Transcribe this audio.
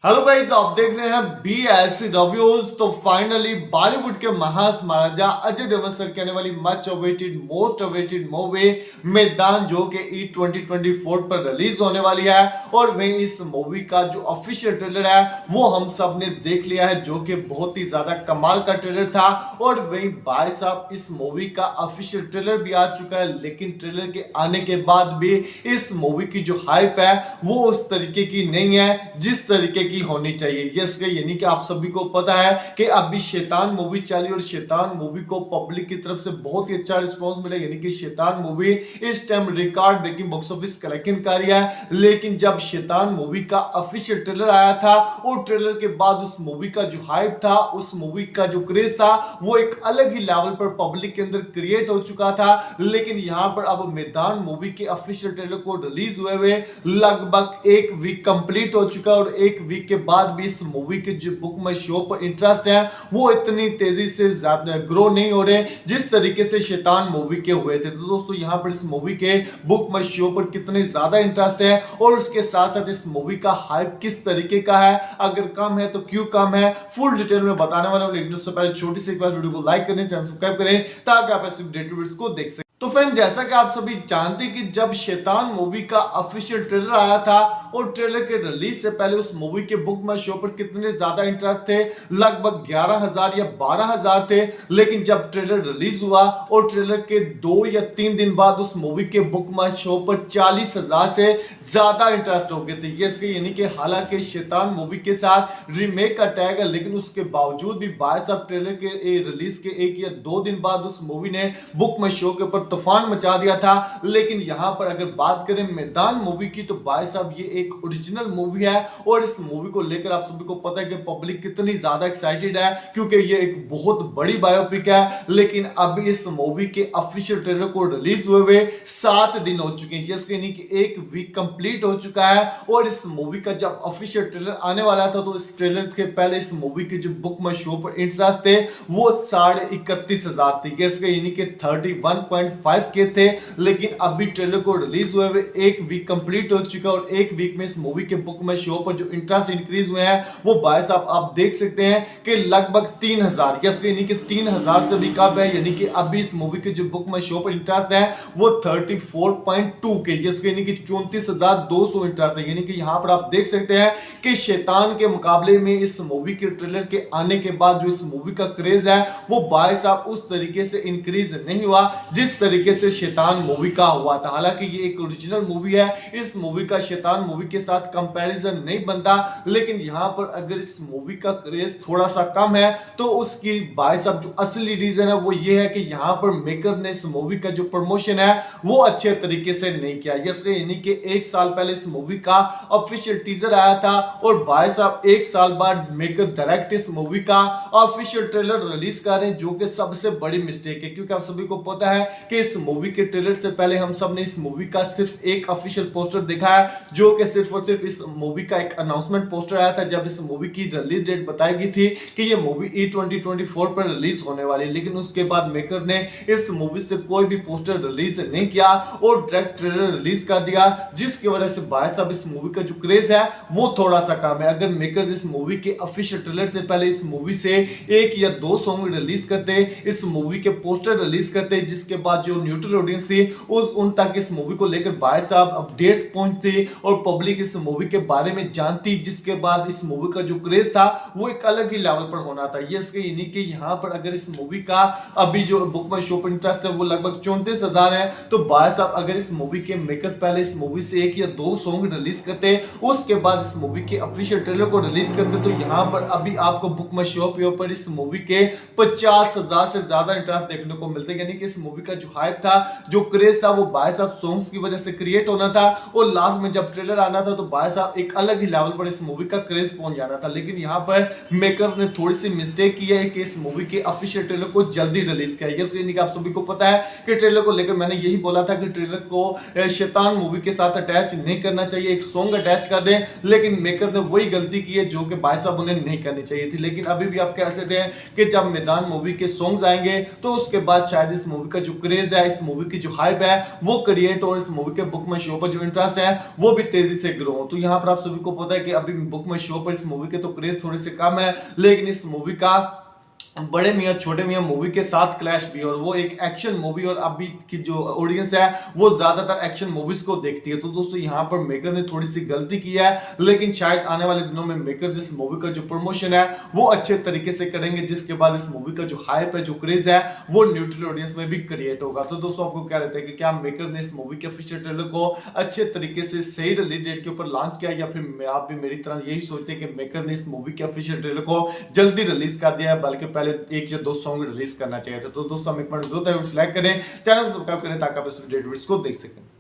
Hello guys, आप देख रहे हैं BS रिव्यूज। तो फाइनली बॉलीवुड के महास महाराजा अजय देवगन सर की आने वाली much awaited most awaited movie मैदान जो कि E 2024 पर रिलीज होने वाली है। और वहीं इस मूवी का जो ऑफिशियल ट्रेलर है वो हम सब ने देख लिया है, जो कि बहुत ही ज्यादा कमाल का ट्रेलर था। और वहीं भाई साहब इस मूवी का ऑफिशियल ट्रेलर भी आ चुका है, लेकिन ट्रेलर के आने के बाद भी इस मूवी की जो हाइप है वो उस तरीके की नहीं है जिस तरीके की होनी चाहिए। यस, यानी कि आप सभी को पता है कि अभी शैतान मूवी चली और शैतान मूवी को पब्लिक की तरफ से बहुत ही अच्छा रिस्पांस मिला, यानी कि शैतान मूवी इस time record breaking box office collection कर रही है। लेकिन जब शैतान मूवी का ऑफिशियल ट्रेलर आया था और ट्रेलर के बाद उस मूवी का जो हाइप था, उस मूवी का जो क्रेज था वो एक अलग ही लेवल पर पब्लिक के अंदर क्रिएट हो चुका था। लेकिन यहां पर अब मैदान मूवी के ऑफिशियल ट्रेलर को रिलीज हुए लगभग एक वीक कंप्लीट हो चुका है और एक वीक के बाद भी इस मूवी के जो बुक माई शो पर इंटरेस्ट है वो इतनी तेजी से ज्यादा ग्रो नहीं हो रहे जिस तरीके से शैतान मूवी के हुए थे। तो दोस्तों यहां पर इस मूवी के बुक माई शो पर कितने ज्यादा इंटरेस्ट है और उसके साथ साथ इस मूवी का हाइप किस तरीके का है, अगर कम है तो क्यों कम है, फुल डिटेल में बताने वाला हूं। लेकिन उससे पहले छोटी सी एक बार वीडियो को लाइक करें, चैनल सब्सक्राइब करें ताकि आप ऐसे अपडेटेड को देख सकें। तो फ्रेंड, जैसा कि आप सभी जानते हैं कि जब शैतान मूवी का ऑफिशियल ट्रेलर आया था और ट्रेलर के रिलीज से पहले उस मूवी के बुक माई शो पर कितने ज्यादा इंटरेस्ट थे, लगभग 11,000 या 12,000 थे। लेकिन जब ट्रेलर रिलीज हुआ और ट्रेलर के 2 या 3 दिन बाद उस मूवी के बुक माई शो पर 40,000 से ज्यादा इंटरेस्ट हो गए थे। यानी कि हालांकि शैतान मूवी के साथ रीमेक का टैग है, लेकिन उसके बावजूद भी भाई साहब ट्रेलर के रिलीज के 1 या 2 दिन बाद उस मूवी ने बुक माई शो के ऊपर तूफान मचा दिया था। लेकिन यहां पर अगर बात करें मैदान मूवी की तो भाई साहब ये एक ओरिजिनल मूवी है और इस मूवी को लेकर आप सभी को पता है कि पब्लिक कितनी ज्यादा एक्साइटेड है, क्योंकि ये एक बहुत बड़ी बायोपिक है। लेकिन अभी इस मूवी के ऑफिशियल ट्रेलर को रिलीज हुए 7 दिन हो चुके हैं, जैसे कि एक वीक कंप्लीट हो चुका है। और इस मूवी का जब ऑफिशियल ट्रेलर आने वाला था तो इस ट्रेलर के पहले इस मूवी के जो बुक माई शो पर इंटरेस्ट थे वो 31,500 थे, यानी कि 31.5 के थे। लेकिन अभी ट्रेलर को रिलीज हुए एक वीक कंप्लीट हो चुका है और एक वीक में इस मूवी के बुक माई शो पर जो इंटरेस्ट इंक्रीज हुए हैं वो भाई साहब आप देख सकते हैं कि लगभग 3,000, यानी कि 3,000 से भी कम है। यानी कि अभी इस मूवी के जो बुक माई शो पर इंटरेस्ट है वो 34.2 के, यानी कि 34,200 इंटरेस्ट है। यानी कि यहां पर आप देख सकते हैं कि शैतान के मुकाबले में इस मूवी के ट्रेलर के आने के बाद जो इस मूवी का क्रेज है वो भाई साहब उस तरीके से इंक्रीज नहीं हुआ जिस तरीके से शैतान मूवी का हुआ था। हालांकि ये एक ओरिजिनल मूवी है, इस मूवी का शैतान मूवी के साथ कंपैरिजन नहीं बनता। लेकिन यहां पर अगर इस मूवी का क्रेज थोड़ा सा कम है तो उसकी भाई साहब जो असली रीजन है वो ये है कि यहां पर मेकर ने इस मूवी का जो प्रमोशन है वो अच्छे तरीके से नहीं किया। यानी कि 1 साल पहले इस मूवी का ऑफिशियल टीजर आया था और भाई साहब 1 साल बाद मेकर डायरेक्ट इस मूवी का ऑफिशियल ट्रेलर रिलीज कर रहे हैं, जो कि सबसे बड़ी मिस्टेक है। क्योंकि आप सभी को पता है कि इस मूवी के ट्रेलर से पहले हम सब ने इस मूवी का सिर्फ एक ऑफिशियल पोस्टर देखा है, जो कि सिर्फ और सिर्फ इस मूवी का एक अनाउंसमेंट पोस्टर आया था जब इस मूवी की रिलीज डेट बताई गई थी कि ये मूवी E 2024 पर रिलीज होने वाली है। लेकिन उसके बाद मेकर ने इस मूवी से कोई भी पोस्टर रिलीज नहीं किया और डायरेक्ट ट्रेलर रिलीज कर दिया, जिसकी वजह से भाई साहब इस मूवी का जो क्रेज है वो थोड़ा सा कम है। अगर मेकर इस मूवी के ऑफिशियल ट्रेलर से पहले इस मूवी से 1 या 2 सॉन्ग रिलीज करते, इस मूवी के पोस्टर रिलीज करते, जिसके बाद जो न्यूट्रल ऑडियंस थी उन तक इस मूवी को लेकर भाई साहब अपडेट्स पहुंचती और पब्लिक इस मूवी के बारे में जानती, जिसके बाद इस मूवी का जो क्रेज था वो एक अलग ही लेवल पर होना था। यानी कि यहाँ पर अगर इस मूवी का अभी जो बुक माई शो पर इंटरेस्ट है वो लगभग 34,000 है, तो भाई साहब अगर इस मूवी के मेकर पहले इस मूवी से 1 या 2 सॉन्ग रिलीज करते, उसके बाद इस मूवी के ऑफिशियल ट्रेलर को रिलीज करते, तो यहाँ पर अभी आपको बुक माई शो पे ऊपर इस मूवी के 50,000 से ज्यादा इंटरेस्ट देखने को मिलते। यानी कि इस मूवी का जो हाइप था, जो क्रेज था वो भाई साहब सॉन्ग्स की वजह से क्रिएट होना था और लास्ट में जब ट्रेलर आना था तो भाई साहब एक अलग ही लेवल पर इस मूवी का क्रेज पहुंच जाना था। लेकिन यहाँ पर मेकर्स ने थोड़ी सी मिस्टेक की है कि इस मूवी के ऑफिशियल ट्रेलर को जल्दी रिलीज किया। यानी कि आप सभी को पता है कि ट्रेलर को लेकर मैंने यही बोला था कि ट्रेलर को शैतान मूवी के साथ अटैच नहीं करना चाहिए, एक सॉन्ग अटैच कर दें। लेकिन मेकर ने वही गलती की है जो कि भाई साहब उन्हें नहीं करनी चाहिए थी। लेकिन अभी भी आप कह सकते हैं कि जब मैदान मूवी के सॉन्ग्स आएंगे तो उसके बाद शायद इस मूवी का जो क्रेज क्रेज है, इस मूवी की जो हाइप है वो क्रिएट और इस मूवी के बुक में शो पर जो इंटरेस्ट है वो भी तेजी से ग्रो हो। तो यहाँ पर आप सभी को पता है कि अभी बुक में शो पर इस मूवी के तो क्रेज थोड़े से कम है, लेकिन इस मूवी का बड़े मियाँ छोटे मियाँ मूवी के साथ क्लैश भी है, और वो एक एक्शन मूवी, और अभी की जो ऑडियंस है वो ज्यादातर एक्शन मूवीज को देखती है। तो दोस्तों यहाँ पर मेकर ने थोड़ी सी गलती की है, लेकिन शायद आने वाले दिनों में मेकर इस मूवी का जो प्रमोशन है वो अच्छे तरीके से करेंगे, जिसके बाद इस मूवी का जो हाइप है, जो क्रेज है, वो न्यूट्रल ऑडियंस में भी क्रिएट होगा। तो दोस्तों आपको क्या लगता है कि क्या मेकर ने इस मूवी के ऑफिशियल ट्रेलर को अच्छे तरीके से सही रिलीज डेट के ऊपर लॉन्च किया, या फिर आप भी मेरी तरह यही सोचते हैं कि मेकर ने इस मूवी के ऑफिशियल ट्रेलर को जल्दी रिलीज कर दिया है, बल्कि पहले एक या दो सॉन्ग रिलीज करना चाहिए था। तो दोस्तों हम एक मिनट जरूर लाइक करें, चैनल सब्सक्राइब करें ताकि आप इस वीडियो को देख सकें।